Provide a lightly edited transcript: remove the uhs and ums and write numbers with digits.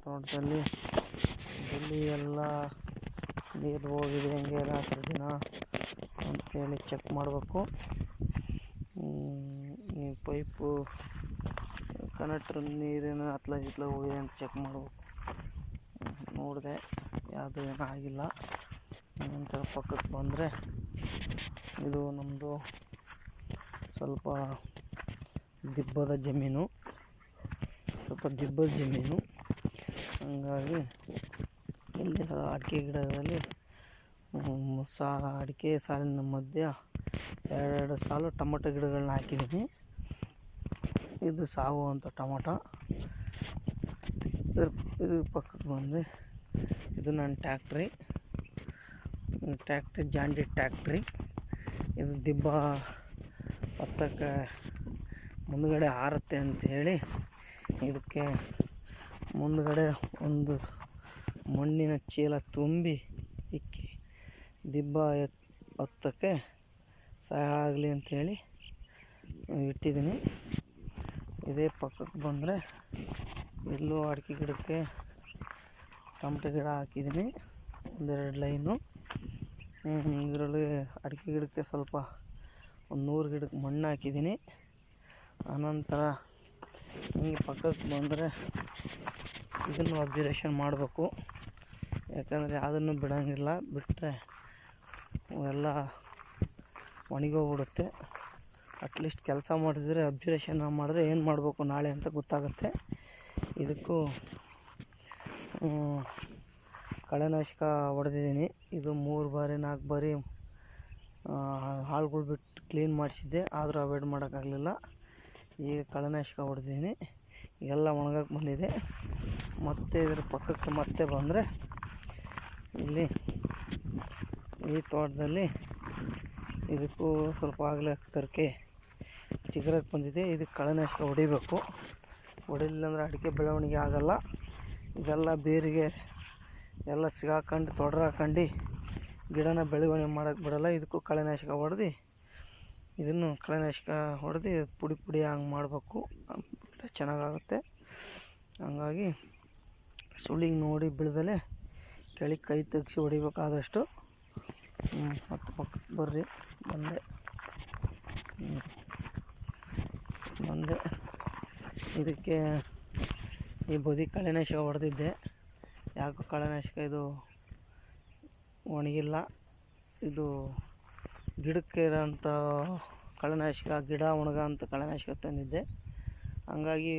ತೋಟದಲ್ಲಿ ಎಲ್ಲಿ ಎಲ್ಲ ನೀರು ಹೋಗಿದೆ ಹೆಂಗೆ ರಾತ್ರಿ ದಿನ ಅಂತೇಳಿ ಚೆಕ್ ಮಾಡಬೇಕು. ಈ ಪೈಪು ಕನೆಕ್ಟ್ರ್ ನೀರಿನ ಹತ್ಲ ಹೋಗಿದೆ ಅಂತ ಚೆಕ್ ಮಾಡಬೇಕು. ನೋಡಿದೆ, ಯಾವುದು ಏನೂ ಆಗಿಲ್ಲ. ನಂತರ ಪಕ್ಕಕ್ಕೆ ಬಂದರೆ ಇದು ನಮ್ಮದು ಸ್ವಲ್ಪ ದಿಬ್ಬದ ಜಮೀನು, ಹಂಗಾಗಿ ಇಲ್ಲಿ ಅಡಿಕೆ ಗಿಡದಲ್ಲಿ ಅಡಿಕೆ ಸಾಲಿನ ಮಧ್ಯ ಎರಡು ಸಾಲು ಟೊಮೊಟೊ ಗಿಡಗಳನ್ನ ಹಾಕಿದ್ದೀನಿ. ಇದು ಸಾಗುವಂಥ ಟೊಮೊಟೊ. ಇದ್ರ ಪಕ್ಕಕ್ಕೆ ಬಂದರೆ ಇದು ನನ್ನ ಟ್ಯಾಕ್ಟ್ರಿ ಜಾಂಡಿ ಟ್ಯಾಕ್ಟ್ರಿ. ಇದು ದಿಬ್ಬ ಹತ್ತಕ್ಕೆ ಮುಂದುಗಡೆ ಆರುತ್ತೆ ಅಂಥೇಳಿ ಇದಕ್ಕೆ ಮುಂದುಗಡೆ ಒಂದು ಮಣ್ಣಿನ ಚೀಲ ತುಂಬಿ ಇಕ್ಕಿ ದಿಬ್ಬ ಹತ್ತಕ್ಕೆ ಸಹಾಯ ಆಗಲಿ ಅಂಥೇಳಿ ಇಟ್ಟಿದ್ದೀನಿ. ಇದೇ ಪಕ್ಕಕ್ಕೆ ಬಂದರೆ ಇಲ್ಲೂ ಅಡಿಕೆ ಗಿಡಕ್ಕೆ ಟೊಮಟೊ ಗಿಡ ಹಾಕಿದ್ದೀನಿ, ಒಂದೆರಡು ಲೈನು. ಇದರಲ್ಲಿ ಅಡಿಕೆ ಗಿಡಕ್ಕೆ ಸ್ವಲ್ಪ ಒಂದು 100 ಗಿಡಕ್ಕೆ ಮಣ್ಣು ಹಾಕಿದ್ದೀನಿ. ಆನಂತರ ಹಿಂಗೆ ಪಕ್ಕಕ್ಕೆ ಬಂದರೆ ಇದನ್ನು ಅಬ್ಸರ್ವೇಷನ್ ಮಾಡಬೇಕು, ಯಾಕಂದರೆ ಯಾವುದನ್ನು ಬಿಡೋಂಗಿಲ್ಲ. ಬಿಟ್ಟರೆ ಎಲ್ಲ ಒಣಗೋಗ್ಬಿಡುತ್ತೆ. ಅಟ್ಲೀಸ್ಟ್ ಕೆಲಸ ಮಾಡಿದರೆ ಅಬ್ಸರ್ವೇಷನ್ ಮಾಡಿದ್ರೆ ಏನು ಮಾಡಬೇಕು ನಾಳೆ ಅಂತ ಗೊತ್ತಾಗುತ್ತೆ. ಇದಕ್ಕೂ ಕಳೆನಾಶಕ ಹೊಡೆದಿದ್ದೀನಿ. ಇದು 3 ಬಾರಿ 4 ಬಾರಿ ಹಾಳುಗಳು ಬಿಟ್ಟು ಕ್ಲೀನ್ ಮಾಡಿಸಿದ್ದೆ, ಆದರೂ ಅವಾಯ್ಡ್ ಮಾಡೋಕ್ಕಾಗಲಿಲ್ಲ. ಈಗ ಕಳೆನಾಶಕ ಹೊಡೆದಿದ್ದೀನಿ, ಎಲ್ಲ ಒಣಗಕ್ಕೆ ಬಂದಿದೆ. ಮತ್ತು ಇದರ ಪಕ್ಕಕ್ಕೆ ಮತ್ತೆ ಬಂದರೆ ಇಲ್ಲಿ ಈ ತೋಟದಲ್ಲಿ ಇದಕ್ಕೂ ಸ್ವಲ್ಪ ಆಗಲೇ ತರಕೆ ಚಿಗುರಕ್ಕೆ ಬಂದಿದೆ. ಇದಕ್ಕೆ ಕಳೆನಾಶಕ ಹೊಡಿಬೇಕು. ಹೊಡಿಲಿಲ್ಲ ಅಂದರೆ ಅಡಿಕೆ ಬೆಳವಣಿಗೆ ಆಗೋಲ್ಲ. ಇದೆಲ್ಲ ಬೇರಿಗೆ ಎಲ್ಲ ಸಿಗಾಕೊಂಡು ತೊಡ್ರಾಕೊಂಡು ಗಿಡನ ಬೆಳವಣಿಗೆ ಮಾಡೋಕ್ಕೆ ಬಿಡೋಲ್ಲ. ಇದಕ್ಕೂ ಕಳೆನಾಶಕ ಹೊಡೆದು ಇದನ್ನು ಕಳೆನಾಶಕ ಹೊಡೆದು ಪುಡಿ ಹಂಗೆ ಮಾಡಬೇಕು, ಗಿಡ ಚೆನ್ನಾಗಾಗುತ್ತೆ. ಹಂಗಾಗಿ ಸುಳಿಗೆ ನೋಡಿ ಬೀಳ್ದಲೇ ಕೆಳಗೆ ಕೈ ತೆಗ್ಸಿ ಹೊಡಿಬೇಕಾದಷ್ಟು. ಮತ್ತು ಪಕ್ಕಕ್ಕೆ ಬರ್ರಿ, ಬಂದೆ ಇದಕ್ಕೆ ಈ ಬದಿ ಕಳೆನಾಶಕ ಹೊಡೆದಿದ್ದೆ. ಯಾಕೋ ಕಳೆನಾಶಕ ಇದು ಒಣಗಿಲ್ಲ. ಇದು ಗಿಡಕ್ಕೆ ಇರೋಂಥ ಕಳೆನಾಶಕ, ಗಿಡ ಒಣಗೋಂಥ ಕಳೆನಾಶಕ ತಂದಿದ್ದೆ. ಹಂಗಾಗಿ